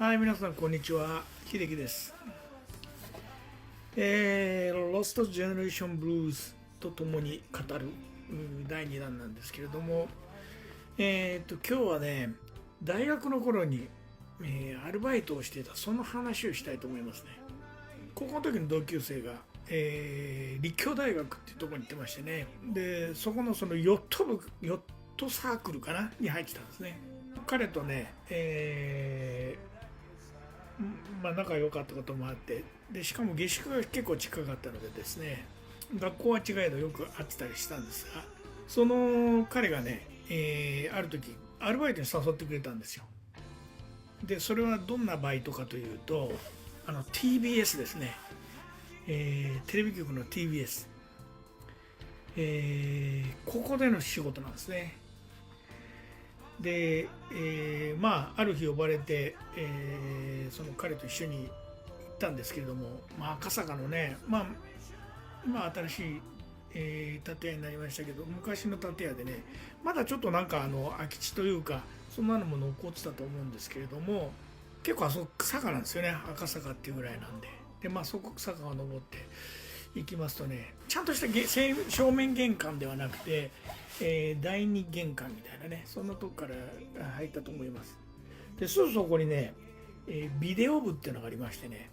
はい、皆さん、こんにちは。秀樹です。ロストジェネレーションブルースとともに語る第2弾なんですけれども、今日はね、大学の頃に、アルバイトをしていた、その話をしたいと思いますね。高校の時の同級生が、立教大学っていうところに行ってましてね、で、そこのそのヨットサークルかなに入ってたんですね。彼とね、仲良かったこともあって、でしかも下宿が結構近かったのでですね、学校は違えどよく会ってたりしたんですが、その彼がね、ある時アルバイトに誘ってくれたんですよ。でそれはどんなバイトかというと、TBS ですね、テレビ局の TBS、ここでの仕事なんですね。で、ある日呼ばれて、その彼と一緒に行ったんですけれども、赤坂のね、今新しい、建屋になりましたけど、昔の建屋でね、まだちょっとなんか空き地というかそんなのも残ってたと思うんですけれども、結構あそこ坂なんですよね、赤坂っていうぐらいなんで。そこ坂を登って行きますとね、ちゃんとした正面玄関ではなくて、第二玄関みたいなね、そんなとこから入ったと思います。ですぐそこにね、ビデオ部っていうのがありましてね、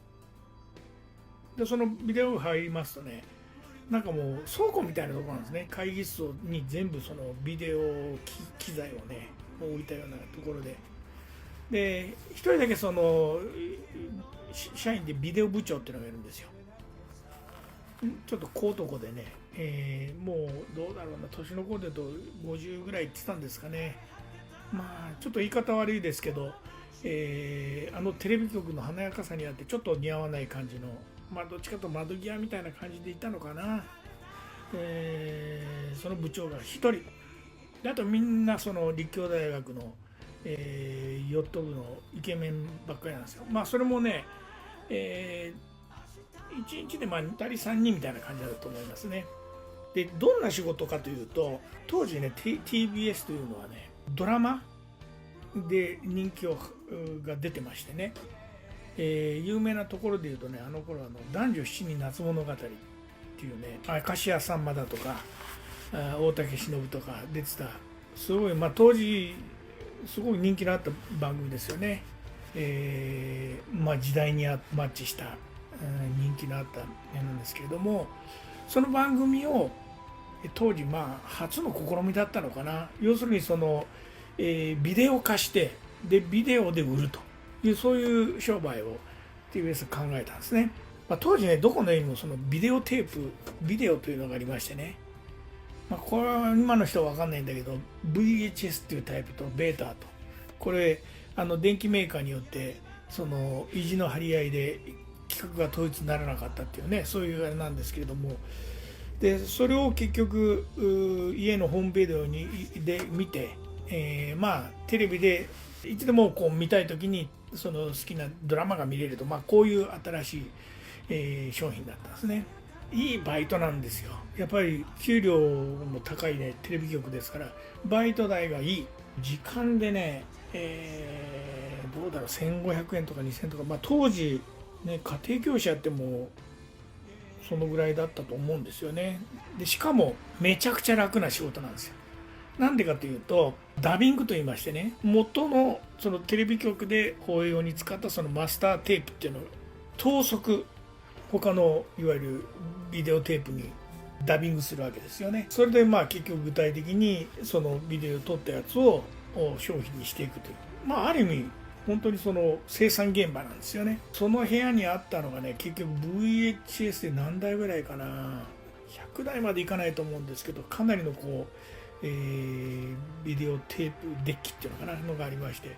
でそのビデオ部入りますとね、なんかもう倉庫みたいなところなんですね。会議室に全部そのビデオ機材をね置いたようなところで、一人だけその社員でビデオ部長っていうのがいるんですよ。ちょっと小男でね、もうどうだろうな、年の子でと50ぐらい言ってたんですかね。ちょっと言い方悪いですけど、テレビ局の華やかさにあってちょっと似合わない感じの、どっちかと窓際みたいな感じでいたのかな。その部長が1人で、あとみんなその立教大学の、ヨット部のイケメンばっかりなんですよ。それもね、1日で2人3人みたいな感じだと思いますね。でどんな仕事かというと、当時ね、TBS というのはね、ドラマで人気が出てましてね、有名なところでいうとね、あの頃男女7人夏物語っていうね、明石家さんまだとか大竹しのぶとか出てた、すごい、当時すごい人気のあった番組ですよね。時代にマッチした人気のあった絵なんですけれども、その番組を当時初の試みだったのかな。要するにその、ビデオ化してでビデオで売るという、そういう商売を TBS 考えたんですね。当時ね、どこの家にもそのビデオテープ、ビデオというのがありましてね、これは今の人は分かんないんだけど、 VHS っていうタイプとベータと、これ電機メーカーによってその意地の張り合いで規格が統一にならなかったっていうね、そういうあれなんですけれども、でそれを結局家のホームビデオで見て、テレビでいつでもこう見たい時にその好きなドラマが見れると、こういう新しい、商品だったんですね。いいバイトなんですよ。やっぱり給料も高いね、テレビ局ですから、バイト代がいい。時間でね、どうだろう、1500円とか2000円とか、当時ね、家庭教師やってもそのぐらいだったと思うんですよね。でしかもめちゃくちゃ楽な仕事なんですよ。なんでかというと、ダビングと言いましてね、元のそのテレビ局で放映用に使ったそのマスターテープっていうのを等速、他のいわゆるビデオテープにダビングするわけですよね。それで結局具体的にそのビデオを撮ったやつを商品にしていくという、ある意味本当にその生産現場なんですよね。その部屋にあったのがね、結局 VHS で何台ぐらいかな、100台までいかないと思うんですけど、かなりのこう、ビデオテープデッキっていうのかなのがありまして、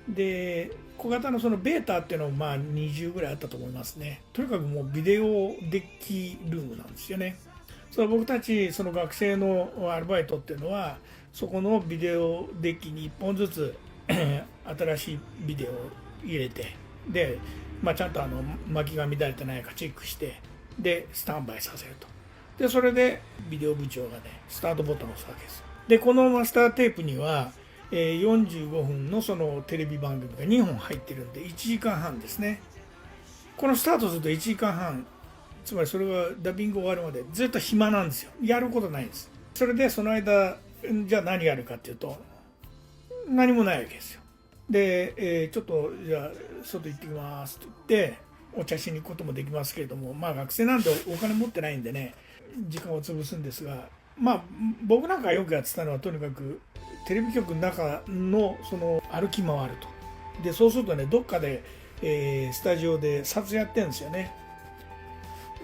で小型のそのベータっていうのも20ぐらいあったと思いますね。とにかくもうビデオデッキルームなんですよね。その僕たちその学生のアルバイトっていうのは、そこのビデオデッキに1本ずつ新しいビデオを入れて、で、ちゃんと巻きが乱れてないかチェックして、でスタンバイさせると。でそれでビデオ部長がね、スタートボタンを押すわけです。でこのマスターテープには、45分のそのテレビ番組が2本入ってるんで1時間半ですね。このスタートすると1時間半、つまりそれがダビング終わるまでずっと暇なんですよ。やることないんです。それでその間じゃあ何やるかっていうと何もないわけですよ。で、ちょっとじゃあ外行ってきますと言ってお茶しに行くこともできますけれども、まあ学生なんでお金持ってないんでね、時間を潰すんですが、まあ僕なんかよくやってたのはとにかくテレビ局の中のその歩き回ると。でそうするとね、どっかで、スタジオで撮影やってるんですよね。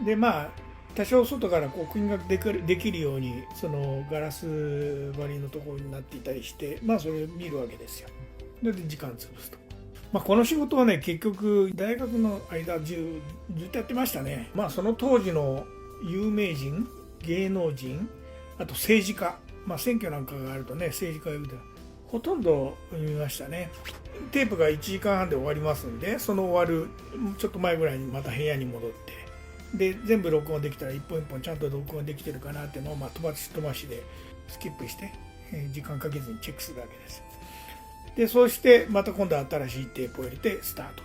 でまあ多少外からこう見学できるようにそのガラス張りのところになっていたりして、まあそれを見るわけですよ。で時間潰すと。まあ、この仕事はね結局大学の間ずっとやってましたね。まあその当時の有名人、芸能人、あと政治家、まあ選挙なんかがあるとね政治家を呼ぶとほとんど見ましたね。テープが1時間半で終わりますんで、その終わるちょっと前ぐらいにまた部屋に戻って、で全部録音できたら一本一本ちゃんと録音できてるかなっていうのを、まあ、飛ばしでスキップして、時間かけずにチェックするわけです。でそうしてまた今度は新しいテープを入れてスタート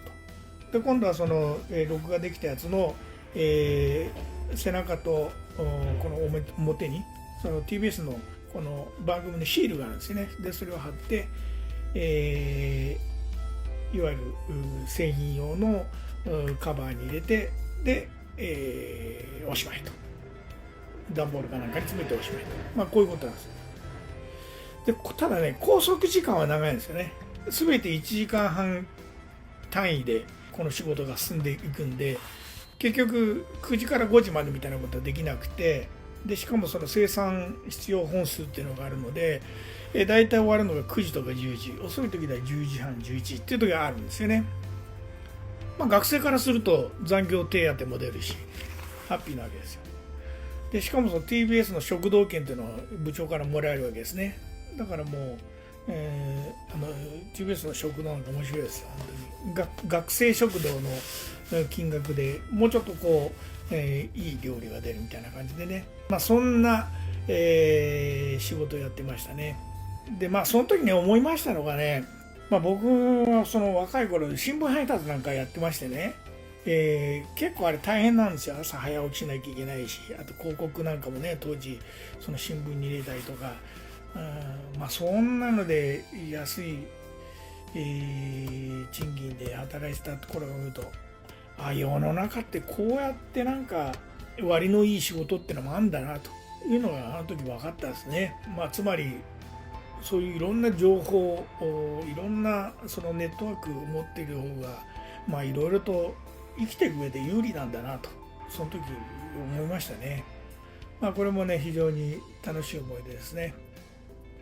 と。で今度はその、録画できたやつの、背中とこの表にその TBS のこの番組のシールがあるんですよね。でそれを貼って、いわゆる製品用のカバーに入れて、で、おしまいと。段ボールかなんかに詰めておしまいと。まあこういうことなんです。でただね、拘束時間は長いんですよね。すべて1時間半単位でこの仕事が進んでいくんで、結局9時から5時までみたいなことはできなくて、でしかもその生産必要本数っていうのがあるので、大体終わるのが9時とか10時、遅い時では10時半11時っていう時があるんですよね。まあ、学生からすると残業手当も出るしハッピーなわけですよ。でしかもその TBS の食堂券っていうのは部長からもらえるわけですね。だからもう、TBS の食堂なんか面白いですよ。本当に学生食堂の金額でもうちょっとこう、いい料理が出るみたいな感じでね、まあ、そんな、仕事をやってましたね。でまあその時に思いましたのがね、まあ、僕はその若い頃新聞配達なんかやってましてね、結構あれ大変なんですよ。朝早起きしなきゃいけないし、あと広告なんかもね当時その新聞に入れたりとか、まあそんなので安い、賃金で働いてたところを見ると、世の中ってこうやってなんか割のいい仕事ってのもあるんだなというのがあの時分かったですね。まあつまりそういういろんな情報をいろんなそのネットワークを持っている方がまあいろいろと生きていく上で有利なんだなとその時思いましたね。まあこれもね非常に楽しい思い出ですね。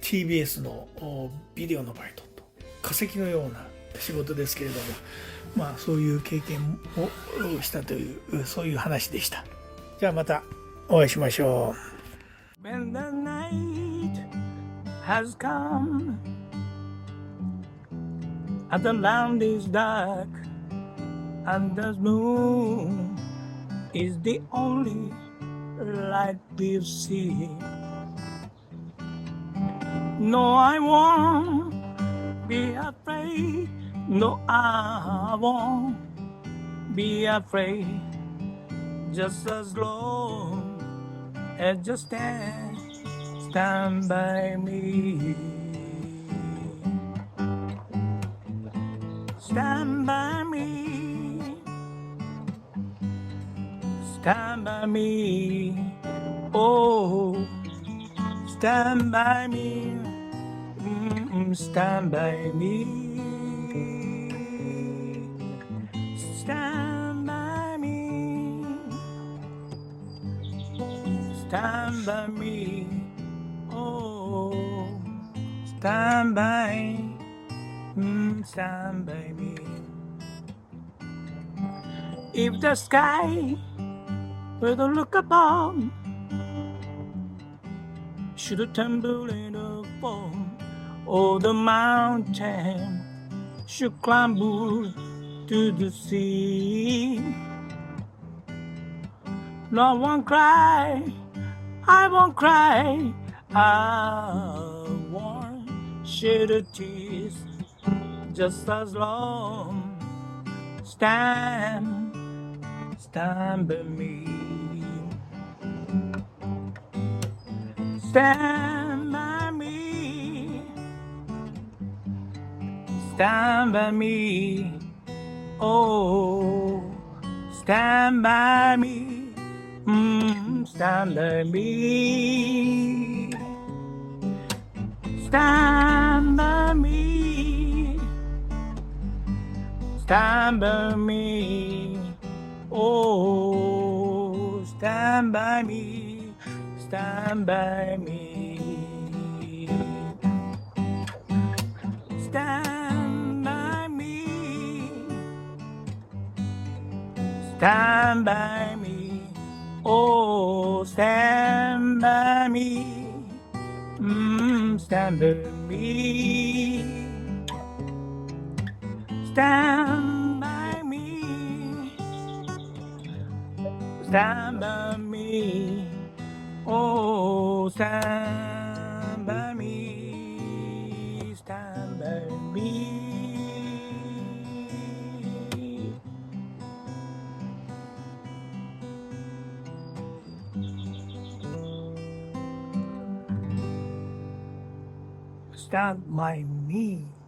TBS のビデオのバイトと化石のような仕事ですけれども、まあそういう経験をしたというそういう話でした。じゃあまたお会いしましょう。When the night has come and the land is dark and the moon is the only light we'll see. No, I won't be afraid. No, I won't be afraid. Just as long as you stand by me. Stand by me. Stand by me. Oh, stand by me. Stand by me. Stand by me. Stand by me. Oh, stand by. Stand by me. If the sky were to look above, should tumble in a fall, or the mountain should crumble to the sea. No one cry, I won't cry, I won't shed a tears just as long. Stand by me. Stand by me. Stand by me. Oh, stand by me. Stand by me. Stand by me. Stand by me. Oh, stand by me. Stand by me. Stand by me. Stand by me. Oh, stand by me. Stand by me. Stand by me. Stand by me. Oh, stand by me. Stand by me. Stand by me.